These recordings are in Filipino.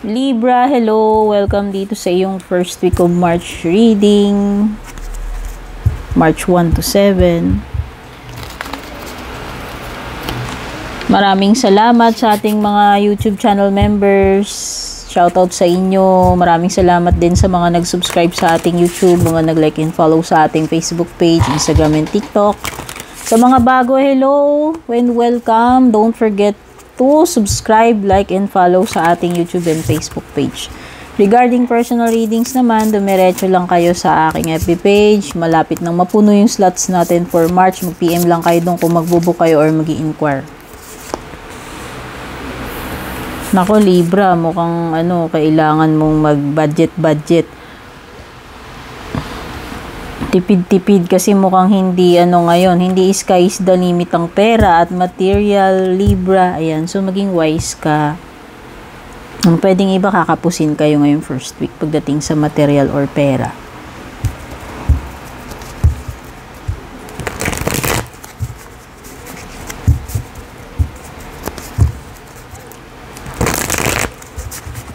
Libra, hello! Welcome dito sa iyong first week of March reading. March 1 to 7. Maraming salamat sa ating mga YouTube channel members. Shoutout sa inyo. Maraming salamat din sa mga nag-subscribe sa ating YouTube, mga nag-like and follow sa ating Facebook page, Instagram and TikTok. Sa mga bago, hello and welcome. Don't forget to subscribe, like, and follow sa ating YouTube and Facebook page. Regarding personal readings naman, dumiretso lang kayo sa aking FB page. Malapit nang mapuno yung slots natin for March. Mag-PM lang kayo doon kung magbubook kayo or mag-i-inquire. Nako Libra, mukhang kailangan mong mag-budget. Tipid-tipid kasi mukhang hindi ngayon, hindi sky is the limit ang pera at material, Libra. Ayan, so maging wise ka. Pwedeng iba kakapusin kayo ngayong first week pagdating sa material or pera.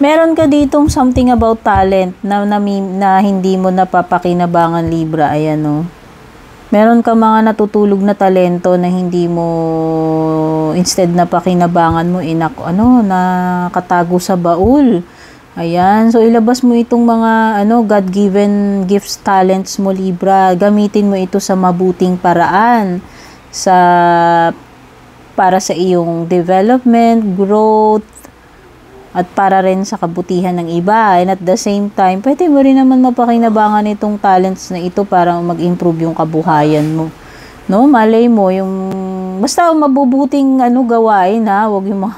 Meron ka ditong something about talent na hindi mo napapakinabangan, Libra. Ayan, no. Meron ka mga natutulog na talento na hindi mo, instead na pakinabangan mo, nakatago sa baul. Ayan. So, ilabas mo itong mga God-given gifts, talents mo, Libra. Gamitin mo ito sa mabuting paraan. Para sa iyong development, growth, at para rin sa kabutihan ng iba. And at the same time, pwede mo rin naman mapakinabangan itong talents na ito para mag-improve yung kabuhayan mo. No? Malay mo, basta mabubuting gawain, ha? Huwag yung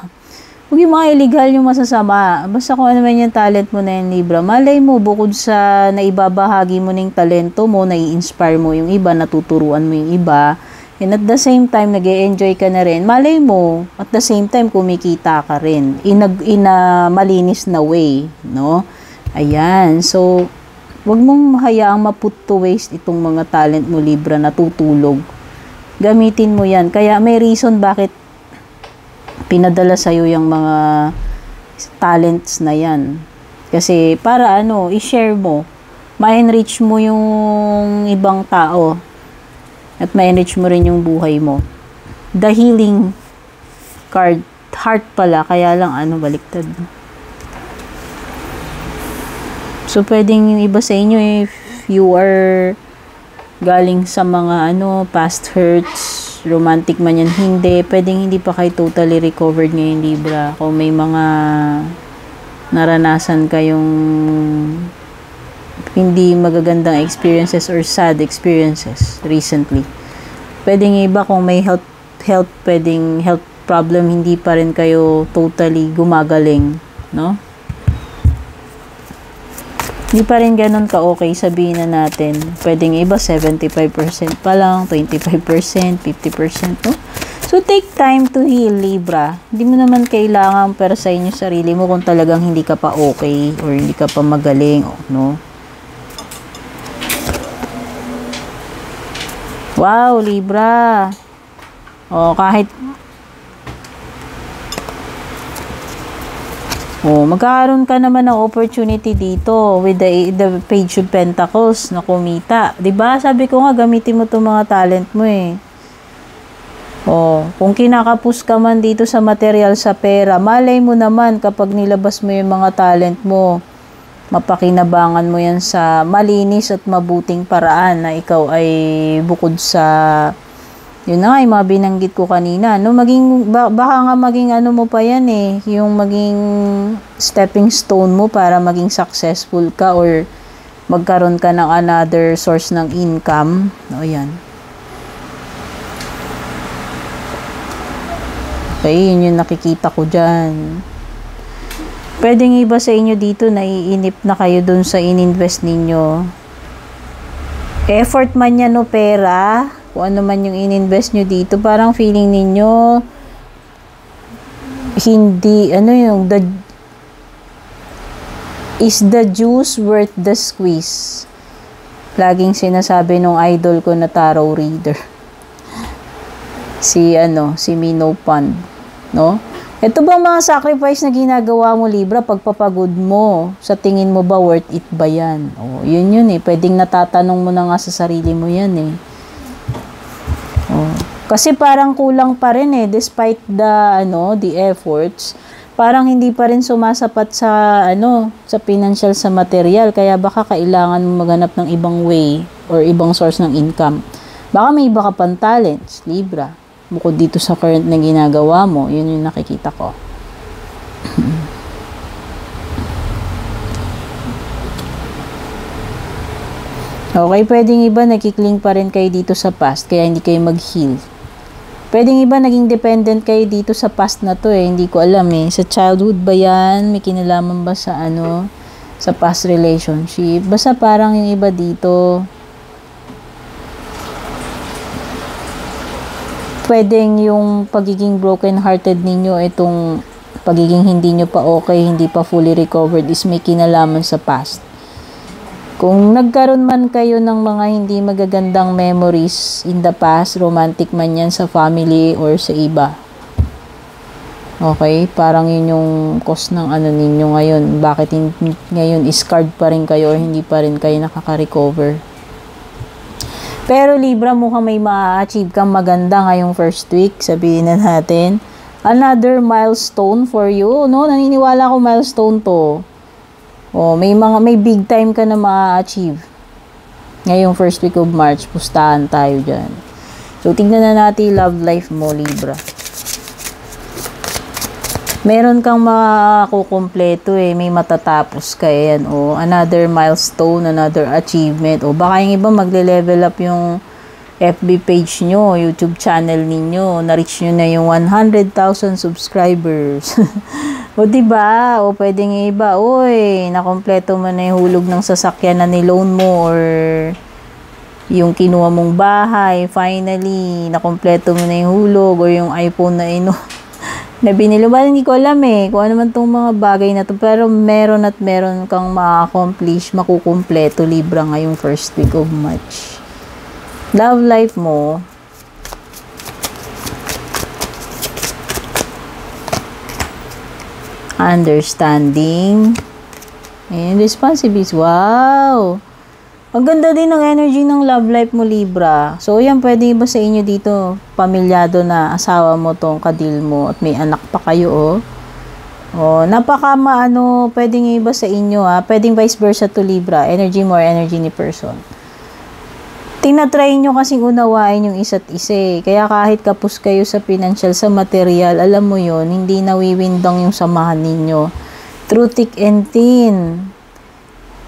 mga illegal yung masasama. Basta kung ano man yung talent mo na yung Libra. Malay mo, bukod sa naibabahagi mo ng talento mo, nai-inspire mo yung iba, natuturuan mo yung iba, and at the same time, nag-e-enjoy ka na rin. Malay mo, at the same time, kumikita ka rin. In a malinis na way, no? Ayan. So, wag mong hayaang maput to waste itong mga talent mo, Libra, na tutulog. Gamitin mo yan. Kaya may reason bakit pinadala sa'yo yung mga talents na yan. Kasi, para i-share mo. Ma-enrich mo yung ibang tao. At ma-enrich mo rin yung buhay mo. The healing card. Heart pala. Kaya lang baliktad. So, pwedeng iba sa inyo if you are galing sa mga past hurts, romantic man yan, hindi. Pwedeng hindi pa kayo totally recovered ngayon, Libra. Kung may mga naranasan kayong hindi magagandang experiences or sad experiences recently. Pwedeng iba kung may health pwedeng health problem, hindi pa rin kayo totally gumagaling, no? Hindi pa rin ganun ka-okay, sabihin na natin. Pwedeng iba 75% pa lang, 25%, 50%, no? So, take time to heal, Libra. Hindi mo naman kailangan para sa inyo sarili mo kung talagang hindi ka pa okay or hindi ka pa magaling, no? Wow, Libra. Kahit magkakaroon ka naman ng opportunity dito with the Page of Pentacles na kumita. 'Di ba? Sabi ko nga gamitin mo 'tong mga talent mo eh. Kung kinakapos ka man dito sa material, sa pera, malay mo naman kapag nilabas mo yung mga talent mo, mapakinabangan mo yan sa malinis at mabuting paraan na ikaw ay bukod sa yun na nga, yung mga binanggit ko kanina, baka nga maging mo pa yan yung maging stepping stone mo para maging successful ka or magkaroon ka ng another source ng income. Yan. Okay, yun yung nakikita ko dyan. Pwedeng iba sa inyo dito, naiinip na kayo dun sa ininvest ninyo. Effort man yan o pera, kung ano man yung ininvest nyo dito, parang feeling ninyo, hindi, is the juice worth the squeeze? Laging sinasabi nung idol ko na tarot reader. Si Mino Pond, no? Ito bang mga sacrifice na ginagawa mo, Libra, pagpapagod mo? Sa tingin mo ba worth it ba yan? O, yun eh. Pwedeng natatanong mo na nga sa sarili mo yan eh. O, kasi parang kulang pa rin eh. Despite the efforts, parang hindi pa rin sumasapat sa, sa financial, sa material. Kaya baka kailangan mo maghanap ng ibang way or ibang source ng income. Baka may iba ka pang talents, Libra. Bukod dito sa current na ginagawa mo, yun yung nakikita ko. Okay, pwedeng iba nakikling pa rin kayo dito sa past, kaya hindi kayo mag-heal. Pwedeng iba naging dependent kayo dito sa past na to eh, hindi ko alam eh. Sa childhood ba yan? May kinalaman ba sa sa past relationship? Basta parang yung iba dito, pwedeng yung pagiging broken-hearted ninyo, itong pagiging hindi nyo pa okay, hindi pa fully recovered is may kinalaman sa past. Kung nagkaroon man kayo ng mga hindi magagandang memories in the past, romantic man yan sa family or sa iba. Okay? Parang yun yung cause ng ninyo ngayon. Bakit ngayon scarred pa rin kayo or hindi pa rin kayo nakaka-recover? Pero Libra, mukhang may ma-achieve kang maganda ngayong first week. Sabihin na natin. Another milestone for you. No? Naniniwala ko milestone to. May big time ka na ma-achieve. Ngayong first week of March, pustahan tayo dyan. So, tingnan na natin love life mo, Libra. Meron kang makukumpleto eh. May matatapos ka yan. Another milestone, another achievement. Baka yung iba magle-level up yung FB page nyo, YouTube channel ninyo. Na-reach nyo na yung 100,000 subscribers. Diba? Pwedeng yung iba, nakompleto mo na yung hulog ng sasakyan na niloan mo or yung kinuha mong bahay. Finally, nakompleto mo na yung hulog or yung iPhone na binili. Hindi ko alam eh kung ano man itong mga bagay na to, pero meron kang ma-accomplish, makukumpleto, Libra, ngayong first week of March. Love life mo, understanding and responsibility. Wow! Ang ganda din ng energy ng love life mo, Libra. So, yan, pwede ba sa inyo dito, pamilyado na asawa mo tong kadil mo at may anak pa kayo, napaka pwedeng iba sa inyo, pwedeng vice versa to, Libra. Energy mo or energy ni person. Tinatry nyo kasing unawain yung isa't isa. Kaya kahit kapos kayo sa financial, sa material, alam mo yon, hindi nawiwindang yung samahan ninyo. Through thick and thin.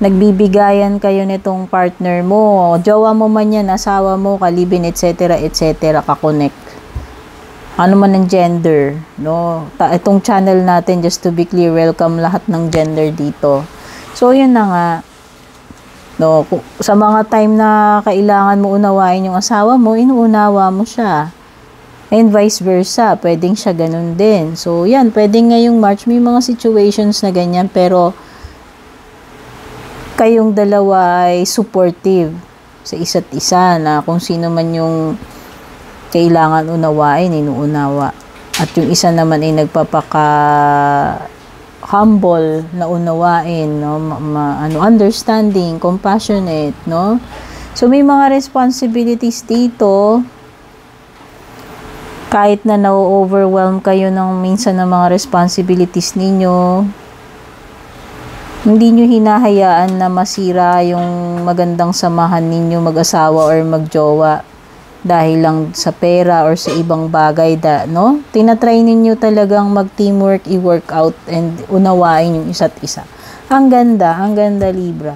Nagbibigayan kayo nitong partner mo, jowa mo man yan, asawa mo, kalibin, etc., etc., kakonect. Ano man ang gender, no? Itong channel natin, just to be clear, welcome lahat ng gender dito. So, yun na nga. No, sa mga time na kailangan mo unawain yung asawa mo, inuunawa mo siya. And vice versa, pwedeng siya ganun din. So, yan, pwedeng ngayong March, may mga situations na ganyan, pero kayong dalawa ay supportive sa isa't isa na kung sino man yung kailangan unawain, inuunawa. At yung isa naman ay nagpapaka-humble na unawain, no? Understanding, compassionate, no? So, may mga responsibilities dito. Kahit na na-overwhelm kayo ng minsan ng mga responsibilities ninyo, hindi nyo hinahayaan na masira yung magandang samahan ninyo mag-asawa or magjowa dahil lang sa pera or sa ibang bagay, no? Tinatry ninyo talagang mag-teamwork, i-work out, and unawain yung isa't isa. Ang ganda, Libra.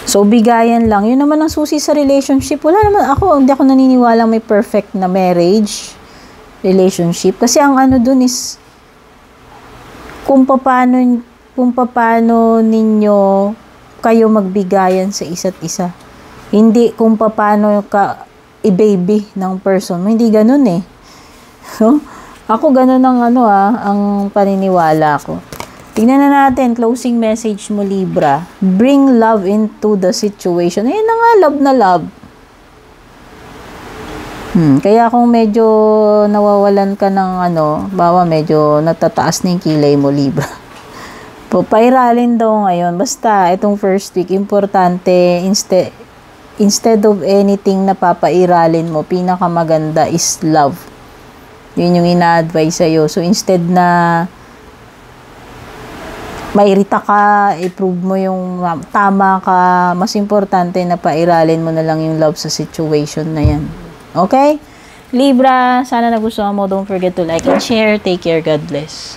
So, bigayan lang. Yun naman ang susi sa relationship. Hindi ako naniniwala may perfect na marriage, relationship. Kasi ang dun is, kung paano ninyo kayo magbigayan sa isa't isa. Hindi kung paano ka i-baby ng person. Hindi ganun eh. So, ako ganun ang paniniwala ko. Tingnan na natin, closing message mo, Libra. Bring love into the situation. Ayan na nga, love na love. Kaya kung medyo nawawalan ka ng bawa medyo natataas na yung kilay mo, Libra. Pairalin daw ngayon. Basta, itong first week, importante, instead of anything na papairalin mo, pinakamaganda is love. Yun yung ina-advise sa'yo. So, instead na mairita ka, i-prove mo yung tama ka, mas importante na pairalin mo na lang yung love sa situation na yan. Okay? Libra, sana nagustuhan mo. Don't forget to like and share. Take care. God bless.